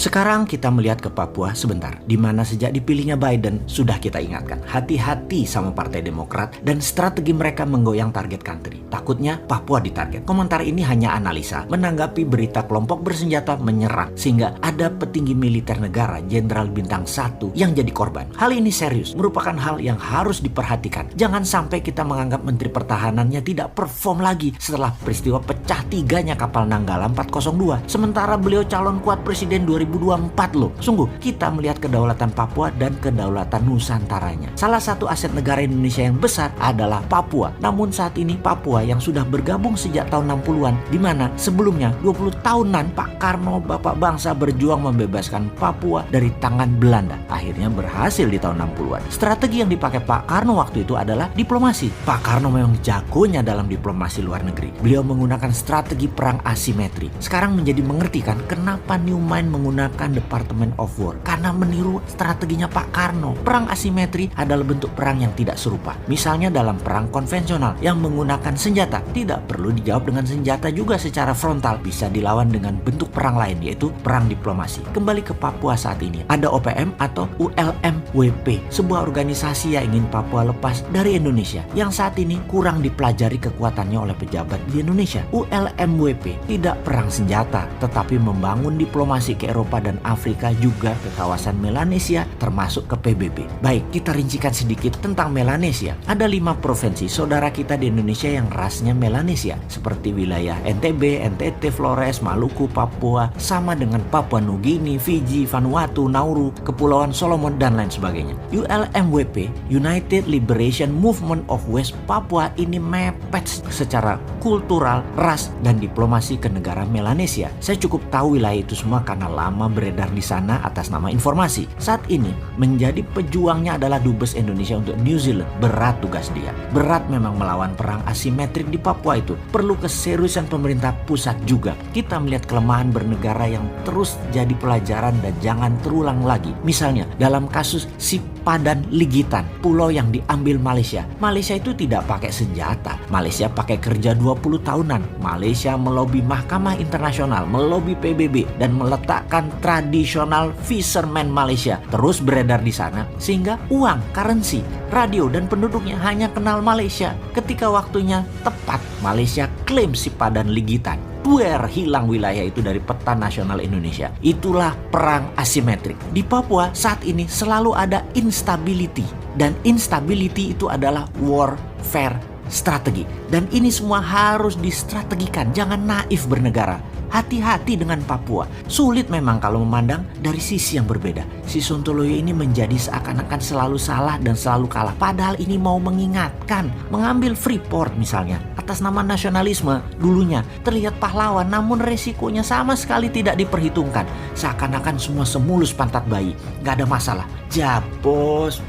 Sekarang kita melihat ke Papua sebentar, di mana sejak dipilihnya Biden sudah kita ingatkan, hati-hati sama Partai Demokrat dan strategi mereka menggoyang target country. Takutnya Papua ditarget. Komentar ini hanya analisa menanggapi berita kelompok bersenjata menyerang sehingga ada petinggi militer negara Jenderal Bintang 1 yang jadi korban. Hal ini serius, merupakan hal yang harus diperhatikan. Jangan sampai kita menganggap Menteri Pertahanannya tidak perform lagi setelah peristiwa pecah tiganya kapal Nanggala 402. Sementara beliau calon kuat presiden 2024 loh. Sungguh, kita melihat kedaulatan Papua dan kedaulatan Nusantaranya. Salah satu aset negara Indonesia yang besar adalah Papua. Namun saat ini Papua yang sudah bergabung sejak tahun 60-an, di mana sebelumnya 20 tahunan Pak Karno, Bapak Bangsa berjuang membebaskan Papua dari tangan Belanda. Akhirnya berhasil di tahun 60-an. Strategi yang dipakai Pak Karno waktu itu adalah diplomasi. Pak Karno memang jagonya dalam diplomasi luar negeri. Beliau menggunakan strategi perang asimetri. Sekarang menjadi mengerti kan kenapa Newman menggunakan Department of War, karena meniru strateginya Pak Karno. Perang asimetri adalah bentuk perang yang tidak serupa. Misalnya dalam perang konvensional yang menggunakan senjata, tidak perlu dijawab dengan senjata juga secara frontal, bisa dilawan dengan bentuk perang lain, yaitu perang diplomasi. Kembali ke Papua saat ini, ada OPM atau ULMWP, sebuah organisasi yang ingin Papua lepas dari Indonesia, yang saat ini kurang dipelajari kekuatannya oleh pejabat di Indonesia. ULMWP tidak perang senjata, tetapi membangun diplomasi ke Eropa dan Afrika, juga ke kawasan Melanesia, termasuk ke PBB. Baik, kita rincikan sedikit tentang Melanesia. Ada 5 provinsi saudara kita di Indonesia yang rasnya Melanesia, seperti wilayah NTB, NTT, Flores, Maluku, Papua, sama dengan Papua Nugini, Fiji, Vanuatu, Nauru, Kepulauan Solomon, dan lain sebagainya. ULMWP, United Liberation Movement of West Papua, ini mepet secara kultural, ras, dan diplomasi ke negara Melanesia. Saya cukup tahu wilayah itu semua karena lama beredar di sana atas nama informasi. Saat ini menjadi pejuangnya adalah Dubes Indonesia untuk New Zealand. Berat tugas dia. Berat memang melawan perang asimetrik di Papua itu. Perlu keseriusan pemerintah pusat juga. Kita melihat kelemahan bernegara yang terus jadi pelajaran dan jangan terulang lagi. Misalnya dalam kasus Sipadan Ligitan, pulau yang diambil Malaysia. Malaysia itu tidak pakai senjata. Malaysia pakai kerja 20 tahunan. Malaysia melobi Mahkamah Internasional, melobi PBB, dan meletakkan tradisional fisherman Malaysia terus beredar di sana, sehingga uang, currency, radio, dan penduduknya hanya kenal Malaysia. Ketika waktunya tepat, Malaysia klaim Sipadan Ligitan. Hilang wilayah itu dari peta nasional Indonesia. Itulah perang asimetrik. Di Papua saat ini selalu ada instability, dan instability itu adalah warfare strategi. Dan ini semua harus distrategikan. Jangan naif bernegara. Hati-hati dengan Papua. Sulit memang kalau memandang dari sisi yang berbeda. Si Sontoloyo ini menjadi seakan-akan selalu salah dan selalu kalah. Padahal ini mau mengingatkan. Mengambil Freeport misalnya, atas nama nasionalisme dulunya terlihat pahlawan, namun resikonya sama sekali tidak diperhitungkan. Seakan-akan semua semulus pantat bayi. Gak ada masalah. Bos.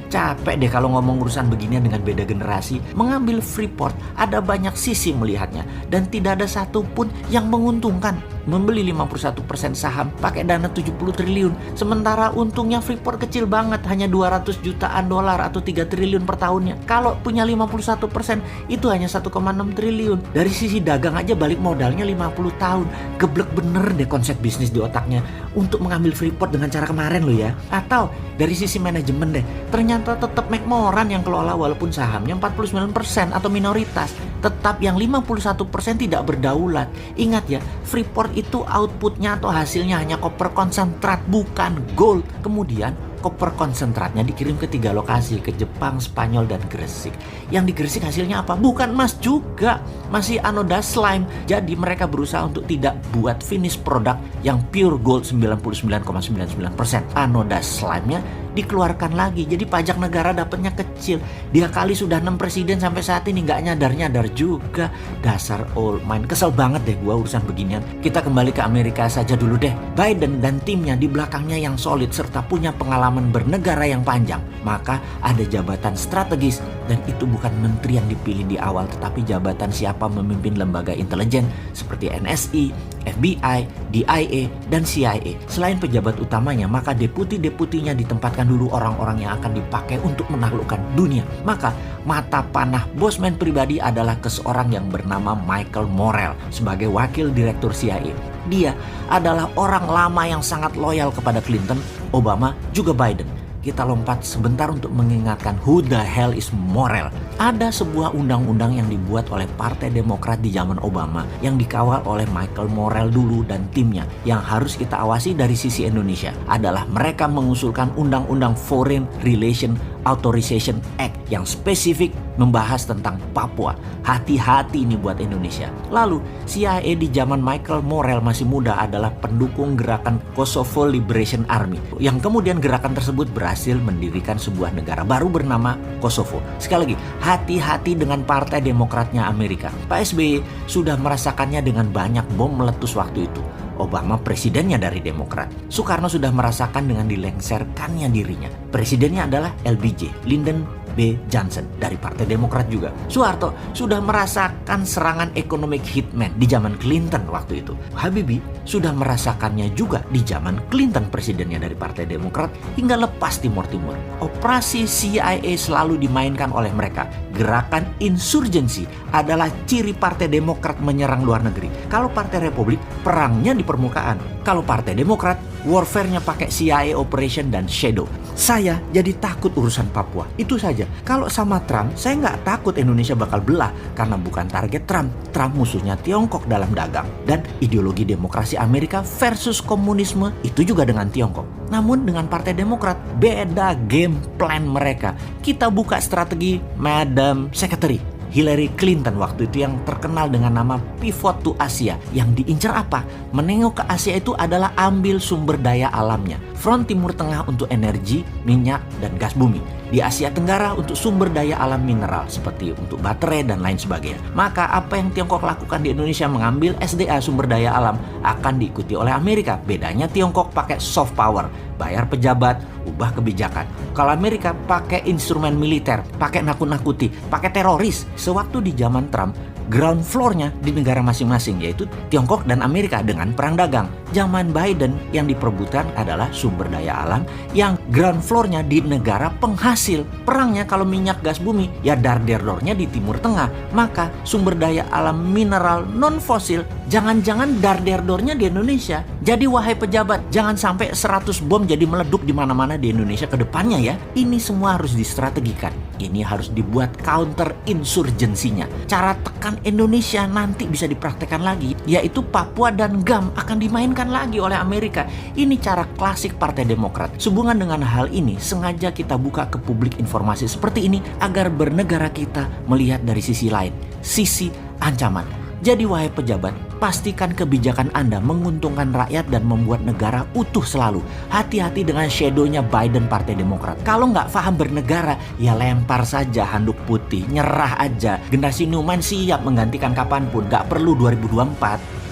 Capek deh kalau ngomong urusan beginian dengan beda generasi. Mengambil Freeport ada banyak sisi melihatnya, dan tidak ada satupun yang menguntungkan. Membeli 51% saham pakai dana 70 triliun, sementara untungnya Freeport kecil banget, hanya 200 jutaan dolar atau 3 triliun per tahunnya. Kalau punya 51% itu hanya 1,6 triliun. Dari sisi dagang aja balik modalnya 50 tahun. Geblek bener deh konsep bisnis di otaknya untuk mengambil Freeport dengan cara kemarin loh ya. Atau dari sisi manajemen deh, ternyata tetap McMoran yang kelola walaupun sahamnya 49% atau minoritas. Tetap yang 51% tidak berdaulat. Ingat ya, Freeport itu outputnya atau hasilnya hanya koper konsentrat, bukan gold. Kemudian koper konsentratnya dikirim ke 3 lokasi, ke Jepang, Spanyol, dan Gresik. Yang di Gresik hasilnya apa? Bukan emas juga, masih anoda slime. Jadi mereka berusaha untuk tidak buat finish product yang pure gold 99,99%. Anoda slime-nya dikeluarkan lagi, jadi pajak negara dapatnya kecil. Dia kali sudah 6 presiden sampai saat ini nggak nyadar juga. Dasar old mind. Kesel banget deh gua urusan beginian. Kita kembali ke Amerika saja dulu deh. Biden dan timnya di belakangnya yang solid serta punya pengalaman bernegara yang panjang, maka ada jabatan strategis Dan itu bukan menteri yang dipilih di awal, tetapi jabatan siapa memimpin lembaga intelijen seperti NSI, FBI, DIA, dan CIA. Selain pejabat utamanya, maka deputi-deputinya ditempatkan dulu orang-orang yang akan dipakai untuk menaklukkan dunia. Maka mata panah Bosman pribadi adalah seorang yang bernama Michael Morrell sebagai wakil direktur CIA. Dia adalah orang lama yang sangat loyal kepada Clinton, Obama, juga Biden. Kita lompat sebentar untuk mengingatkan who the hell is Morrell. Ada sebuah undang-undang yang dibuat oleh Partai Demokrat di zaman Obama yang dikawal oleh Michael Morrell dulu dan timnya. Yang harus kita awasi dari sisi Indonesia adalah mereka mengusulkan Undang-Undang Foreign Relation Authorization Act yang spesifik membahas tentang Papua. Hati-hati ini buat Indonesia. Lalu CIA di zaman Michael Morrell masih muda adalah pendukung gerakan Kosovo Liberation Army, yang kemudian gerakan tersebut berhasil mendirikan sebuah negara baru bernama Kosovo. Sekali lagi, hati-hati dengan Partai Demokratnya Amerika. Pak SBY sudah merasakannya dengan banyak bom meletus waktu itu. Obama presidennya dari Demokrat. Soekarno sudah merasakan dengan dilengserkannya dirinya. Presidennya adalah LBJ, Lyndon B. Johnson dari Partai Demokrat juga. Soeharto sudah merasakan serangan economic hitman di zaman Clinton waktu itu. Habibie sudah merasakannya juga di zaman Clinton presidennya dari Partai Demokrat hingga lepas Timur Timur. Operasi CIA selalu dimainkan oleh mereka. Gerakan insurgensi adalah ciri Partai Demokrat menyerang luar negeri. Kalau Partai Republik perangnya di permukaan. Kalau Partai Demokrat warfare-nya pakai CIA operation dan shadow. Saya jadi takut urusan Papua. Itu saja. Kalau sama Trump, saya nggak takut Indonesia bakal belah karena bukan target Trump. Trump musuhnya Tiongkok dalam dagang. Dan ideologi demokrasi Amerika versus komunisme itu juga dengan Tiongkok. Namun dengan Partai Demokrat, beda game plan mereka. Kita buka strategi Madam Secretary Hillary Clinton waktu itu yang terkenal dengan nama pivot to Asia. Yang diincar apa? Menengok ke Asia itu adalah ambil sumber daya alamnya. Front Timur Tengah untuk energi, minyak, dan gas bumi. Di Asia Tenggara untuk sumber daya alam mineral seperti untuk baterai dan lain sebagainya. Maka apa yang Tiongkok lakukan di Indonesia mengambil SDA sumber daya alam akan diikuti oleh Amerika. Bedanya Tiongkok pakai soft power, bayar pejabat, ubah kebijakan. Kalau Amerika pakai instrumen militer, pakai nakut-nakuti, pakai teroris. Sewaktu di zaman Trump, ground floor-nya di negara masing-masing, yaitu Tiongkok dan Amerika dengan perang dagang. Zaman Biden yang diperebutkan adalah sumber daya alam yang ground floor-nya di negara penghasil. Perangnya kalau minyak gas bumi, ya dar-der-dornya di Timur Tengah. Maka sumber daya alam mineral non-fosil, jangan-jangan dar-der-dornya di Indonesia. Jadi wahai pejabat, jangan sampai 100 bom jadi meleduk di mana-mana di Indonesia ke depannya ya. Ini semua harus distrategikan. Ini harus dibuat counter insurgensinya. Cara tekan Indonesia nanti bisa dipraktekkan lagi, yaitu Papua dan GAM akan dimainkan lagi oleh Amerika. Ini cara klasik Partai Demokrat. Sehubungan dengan hal ini, sengaja kita buka ke publik informasi seperti ini agar bernegara kita melihat dari sisi lain, sisi ancaman. Jadi wahai pejabat, pastikan kebijakan Anda menguntungkan rakyat dan membuat negara utuh selalu. Hati-hati dengan shadow-nya Biden Partai Demokrat. Kalau nggak paham bernegara, ya lempar saja handuk putih, nyerah aja. Generasi Newman siap menggantikan kapanpun, nggak perlu 2024.